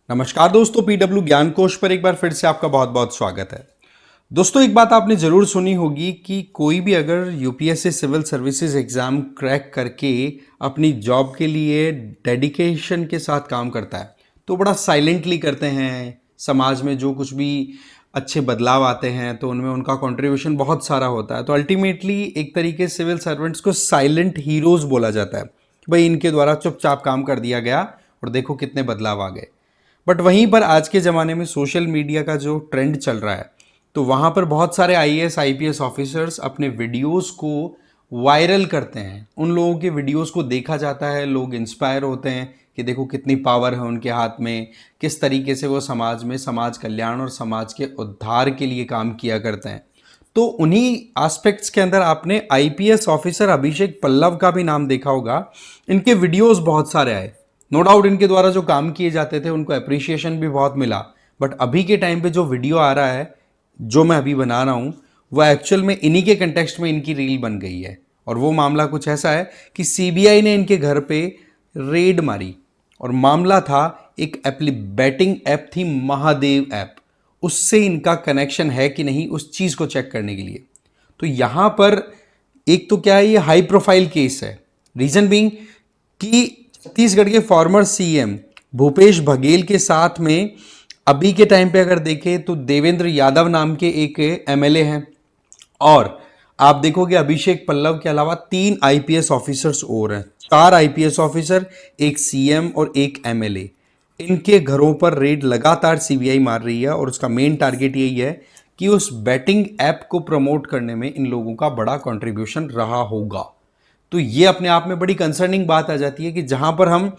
नमस्कार दोस्तों, पीडब्ल्यू ज्ञान कोश पर एक बार फिर से आपका बहुत बहुत स्वागत है। दोस्तों, एक बात आपने ज़रूर सुनी होगी कि कोई भी अगर UPSC civil services exam crack करके अपनी जॉब के लिए डेडिकेशन के साथ काम करता है तो बड़ा साइलेंटली करते हैं। समाज में जो कुछ भी अच्छे बदलाव आते हैं तो उनमें उनका कंट्रीब्यूशन बहुत सारा होता है। तो अल्टीमेटली एक तरीके से सिविल सर्वेंट्स को साइलेंट हीरोज बोला जाता है कि भाई इनके द्वारा चुपचाप काम कर दिया गया और देखो कितने बदलाव आ गए। बट वहीं पर आज के ज़माने में सोशल मीडिया का जो ट्रेंड चल रहा है तो वहाँ पर बहुत सारे आईएएस आईपीएस ऑफिसर्स अपने वीडियोस को वायरल करते हैं। उन लोगों के वीडियोस को देखा जाता है, लोग इंस्पायर होते हैं कि देखो कितनी पावर है उनके हाथ में, किस तरीके से वो समाज में समाज कल्याण और समाज के उद्धार के लिए काम किया करते हैं। तो उन्हीं एस्पेक्ट्स के अंदर आपने आईपीएस ऑफिसर अभिषेक पल्लव का भी नाम देखा होगा। इनके वीडियोस बहुत सारे आए, नो डाउट इनके द्वारा जो काम किए जाते थे उनको अप्रिसिएशन भी बहुत मिला। बट अभी के टाइम पे जो वीडियो आ रहा है, जो मैं अभी बना रहा हूँ, वो एक्चुअल में इन्हीं के कंटेक्स्ट में इनकी रील बन गई है। और वो मामला कुछ ऐसा है कि सीबीआई ने इनके घर पे रेड मारी और मामला था एक बैटिंग ऐप थी, महादेव ऐप। उससे इनका कनेक्शन है कि नहीं उस चीज़ को चेक करने के लिए। तो यहाँ पर एक तो क्या है, ये हाई प्रोफाइल केस है। रीजन बीइंग कि छत्तीसगढ़ के फॉर्मर सीएम भूपेश बघेल के साथ में अभी के टाइम पे अगर देखें तो देवेंद्र यादव नाम के एक एमएलए हैं, और आप देखोगे अभिषेक पल्लव के अलावा 3 आईपीएस ऑफिसर्स और हैं, 4 आईपीएस ऑफिसर, एक सीएम और एक एमएलए। इनके घरों पर रेड लगातार सीबीआई मार रही है और उसका मेन टारगेट यही है कि उस बैटिंग ऐप को प्रमोट करने में इन लोगों का बड़ा कंट्रीब्यूशन रहा होगा। तो ये अपने आप में बड़ी कंसर्निंग बात आ जाती है कि जहां पर हम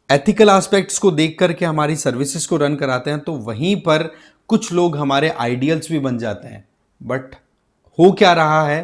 एथिकल एस्पेक्ट्स को देख करके हमारी सर्विसेज को रन कराते हैं तो वहीं पर कुछ लोग हमारे आइडियल्स भी बन जाते हैं। बट हो क्या रहा है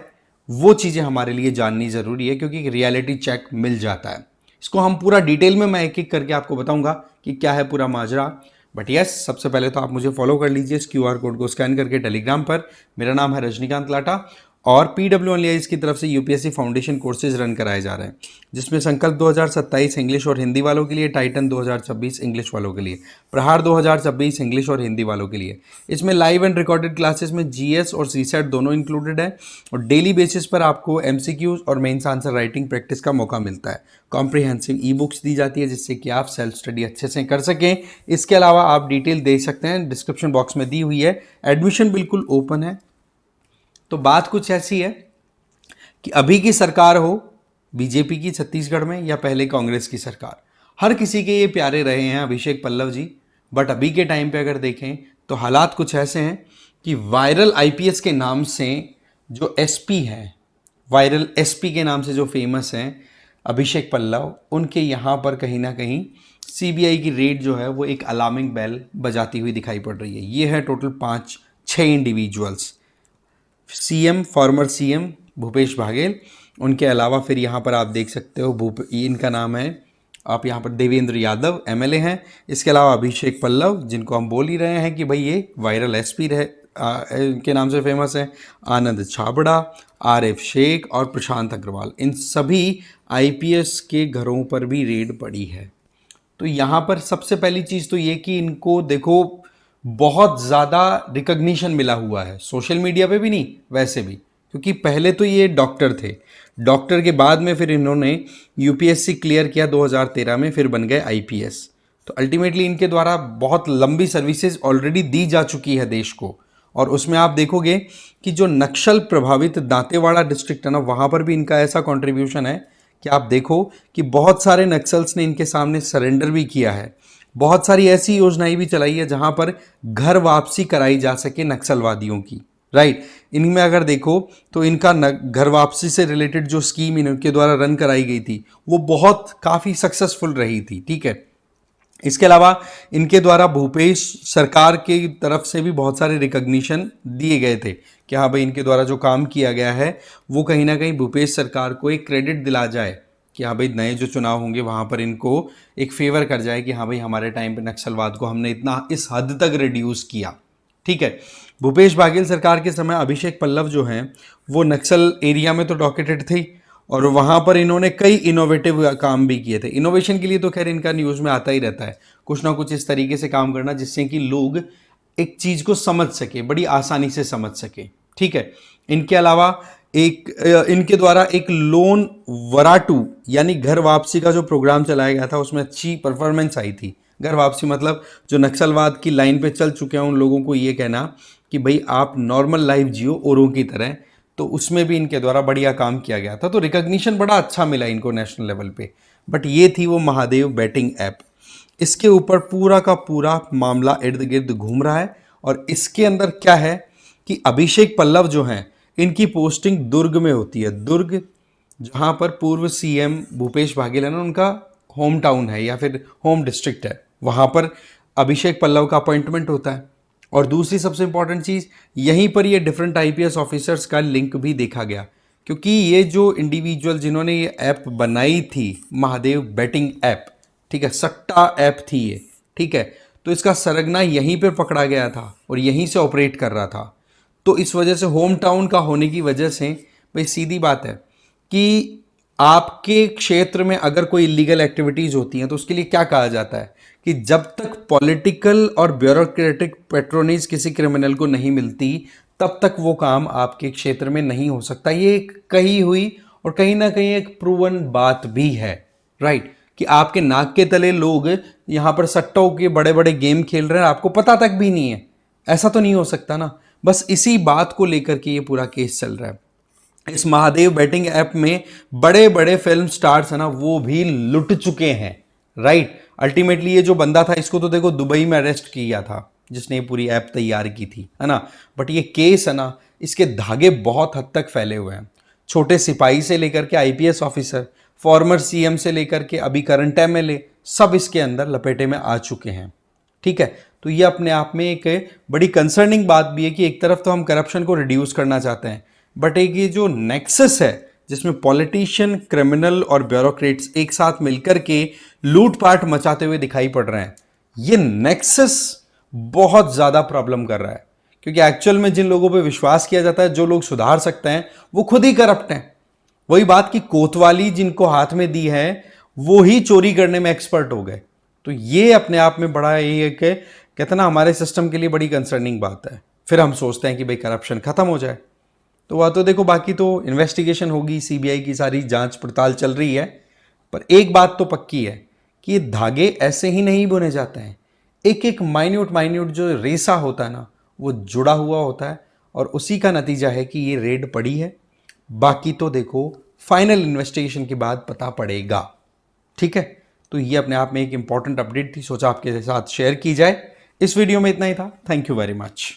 वो चीज़ें हमारे लिए जाननी ज़रूरी है, क्योंकि रियलिटी चेक मिल जाता है। इसको हम पूरा डिटेल में मैं एक एक करके आपको बताऊंगा कि क्या है पूरा माजरा। बट यस, सबसे पहले तो आप मुझे फॉलो कर लीजिए इस क्यूआर कोड को स्कैन करके टेलीग्राम पर। मेरा नाम है रजनीकांत लाटा और पीडब्ल्यू ऑनलाइन की तरफ से यूपीएससी फाउंडेशन कोर्सेज रन कराए जा रहे हैं, जिसमें संकल्प 2027 इंग्लिश और हिंदी वालों के लिए, टाइटन 2026 इंग्लिश वालों के लिए, प्रहार 2026 इंग्लिश और हिंदी वालों के लिए। इसमें लाइव एंड रिकॉर्डेड क्लासेस में जीएस और सीसेट दोनों इंक्लूडेड है और डेली बेसिस पर आपको एमसीक्यूज और मेंस आंसर राइटिंग प्रैक्टिस का मौका मिलता है। कॉम्प्रिहेंसिव ई बुक्स दी जाती है जिससे कि आप सेल्फ स्टडी अच्छे से कर सकें। इसके अलावा आप डिटेल दे सकते हैं, डिस्क्रिप्शन बॉक्स में दी हुई है। एडमिशन बिल्कुल ओपन है। तो बात कुछ ऐसी है कि अभी की सरकार हो बीजेपी की छत्तीसगढ़ में या पहले कांग्रेस की सरकार, हर किसी के ये प्यारे रहे हैं अभिषेक पल्लव जी। बट अभी के टाइम पे अगर देखें तो हालात कुछ ऐसे हैं कि वायरल आईपीएस के नाम से जो एसपी हैं, वायरल एसपी के नाम से जो फेमस हैं अभिषेक पल्लव, उनके यहाँ पर कहीं ना कहीं सीबीआई की रेड जो है वो एक अलार्मिंग बेल बजाती हुई दिखाई पड़ रही है। ये है total 5-6 individuals, CM, farmer CM Bhupesh Baghel, उनके अलावा फिर यहाँ पर आप देख सकते हो इनका नाम है, आप यहाँ पर देवेंद्र यादव एमएलए हैं। इसके अलावा अभिषेक पल्लव, जिनको हम बोल ही रहे हैं कि भाई ये वायरल एसपी रहे के नाम से फेमस है, आनंद छाबड़ा, आरिफ शेख और प्रशांत अग्रवाल। इन सभी आईपीएस के घरों पर भी रेड पड़ी है। तो यहाँ पर सबसे पहली चीज़ तो ये कि इनको देखो बहुत ज़्यादा रिकग्निशन मिला हुआ है, सोशल मीडिया पे भी नहीं वैसे भी, क्योंकि पहले तो ये डॉक्टर थे, डॉक्टर के बाद में फिर इन्होंने यूपीएससी क्लियर किया 2013 में, फिर बन गए आईपीएस। तो अल्टीमेटली इनके द्वारा बहुत लंबी सर्विसेज ऑलरेडी दी जा चुकी है देश को। और उसमें आप देखोगे कि जो नक्सल प्रभावित दांतेवाड़ा डिस्ट्रिक्ट है ना, वहाँ पर भी इनका ऐसा कॉन्ट्रीब्यूशन है कि आप देखो कि बहुत सारे नक्सल्स ने इनके सामने सरेंडर भी किया है। बहुत सारी ऐसी योजनाएं भी चलाई है जहां पर घर वापसी कराई जा सके नक्सलवादियों की, राइट। इनमें अगर देखो तो इनका घर वापसी से रिलेटेड जो स्कीम इनके द्वारा रन कराई गई थी वो बहुत काफ़ी सक्सेसफुल रही थी, ठीक है। इसके अलावा इनके द्वारा भूपेश सरकार की तरफ से भी बहुत सारे रिकग्निशन दिए गए थे कि हाँ भाई इनके द्वारा जो काम किया गया है वो कहीं ना कहीं भूपेश सरकार को एक क्रेडिट दिला जाए कि हाँ भाई नए जो चुनाव होंगे वहाँ पर इनको एक फेवर कर जाए कि हाँ भाई हमारे टाइम पे नक्सलवाद को हमने इतना इस हद तक रिड्यूस किया, ठीक है। भूपेश बघेल सरकार के समय अभिषेक पल्लव जो हैं वो नक्सल एरिया में तो डॉकेटेड थे और वहां पर इन्होंने कई इनोवेटिव काम भी किए थे। इनोवेशन के लिए तो खैर इनका न्यूज़ में आता ही रहता है, कुछ ना कुछ इस तरीके से काम करना जिससे कि लोग एक चीज़ को समझ सके, बड़ी आसानी से समझ सके। ठीक है। इनके अलावा इनके द्वारा एक लोन वराटू यानी घर वापसी का जो प्रोग्राम चलाया गया था उसमें अच्छी परफॉर्मेंस आई थी। घर वापसी मतलब जो नक्सलवाद की लाइन पे चल चुके हैं उन लोगों को ये कहना कि भाई आप नॉर्मल लाइफ जियो औरों की तरह, तो उसमें भी इनके द्वारा बढ़िया काम किया गया था। तो रिकग्निशन बड़ा अच्छा मिला इनको नेशनल लेवल पे। बट ये थी वो महादेव बैटिंग ऐप। इसके ऊपर पूरा का पूरा मामला इर्द गिर्द घूम रहा है। और इसके अंदर क्या है कि अभिषेक पल्लव जो हैं इनकी पोस्टिंग दुर्ग में होती है। दुर्ग जहां पर पूर्व सीएम भूपेश बघेल है ना, उनका होम टाउन है या फिर होम डिस्ट्रिक्ट है, वहां पर अभिषेक पल्लव का अपॉइंटमेंट होता है। और दूसरी सबसे इंपॉर्टेंट चीज, यहीं पर ये डिफरेंट आईपीएस ऑफिसर्स का लिंक भी देखा गया, क्योंकि ये जो इंडिविजुअल जिन्होंने ये ऐप बनाई थी महादेव बैटिंग ऐप, ठीक है, सट्टा ऐप थी ये, ठीक है, तो इसका सरगना यहीं पर पकड़ा गया था और यहीं से ऑपरेट कर रहा था। तो इस वजह से होम टाउन का होने की वजह से भाई सीधी बात है कि आपके क्षेत्र में अगर कोई इलीगल एक्टिविटीज होती हैं तो उसके लिए क्या कहा जाता है कि जब तक पॉलिटिकल और ब्यूरोक्रेटिक पेट्रोनेज किसी क्रिमिनल को नहीं मिलती तब तक वो काम आपके क्षेत्र में नहीं हो सकता। ये एक कही हुई और कहीं ना कहीं एक प्रूवन बात भी है, राइट, कि आपके नाक के तले लोग यहां पर सट्टों के बड़े बड़े गेम खेल रहे हैं, आपको पता तक भी नहीं है। ऐसा तो नहीं हो सकता ना। बस इसी बात को लेकर के ये पूरा केस चल रहा है। इस महादेव बैटिंग ऐप में बड़े बड़े फिल्म स्टार्स है ना, वो भी लुट चुके हैं, राइट। अल्टीमेटली ये जो बंदा था इसको तो देखो दुबई में अरेस्ट किया था जिसने ये पूरी ऐप तैयार की थी, है ना। बट ये केस है ना, इसके धागे बहुत हद तक फैले हुए हैं। छोटे सिपाही से लेकर के आईपीएस ऑफिसर, फॉर्मर सीएम से लेकर के अभी करंट एमएलए, सब इसके अंदर लपेटे में आ चुके हैं। ठीक है। तो ये अपने आप में एक बड़ी कंसर्निंग बात भी है कि एक तरफ तो हम करप्शन को रिड्यूस करना चाहते हैं, बट एक ये जो नेक्सस है जिसमें पॉलिटिशियन, क्रिमिनल और ब्यूरोक्रेट्स एक साथ मिलकर के लूटपाट मचाते हुए दिखाई पड़ रहे हैं, ये नेक्सस बहुत ज्यादा प्रॉब्लम कर रहा है। क्योंकि एक्चुअल में जिन लोगों पे विश्वास किया जाता है, जो लोग सुधार सकते हैं, वो खुद ही करप्ट हैं। वही बात कि कोतवाली जिनको हाथ में दी है वो ही चोरी करने में एक्सपर्ट हो गए। तो ये अपने आप में बड़ा ये एक कहते ना हमारे सिस्टम के लिए बड़ी कंसर्निंग बात है। फिर हम सोचते हैं कि भाई करप्शन खत्म हो जाए, तो वह तो देखो बाकी तो इन्वेस्टिगेशन होगी, सीबीआई की सारी जांच पड़ताल चल रही है। पर एक बात तो पक्की है कि ये धागे ऐसे ही नहीं बुने जाते हैं। एक एक माइन्यूट माइन्यूट जो रेसा होता है ना, वो जुड़ा हुआ होता है और उसी का नतीजा है कि ये रेड पड़ी है। बाकी तो देखो फाइनल इन्वेस्टिगेशन के बाद पता पड़ेगा। ठीक है। तो ये अपने आप में एक इंपॉर्टेंट अपडेट थी, सोचा आपके साथ शेयर की जाए। इस वीडियो में इतना ही था। Thank you very much.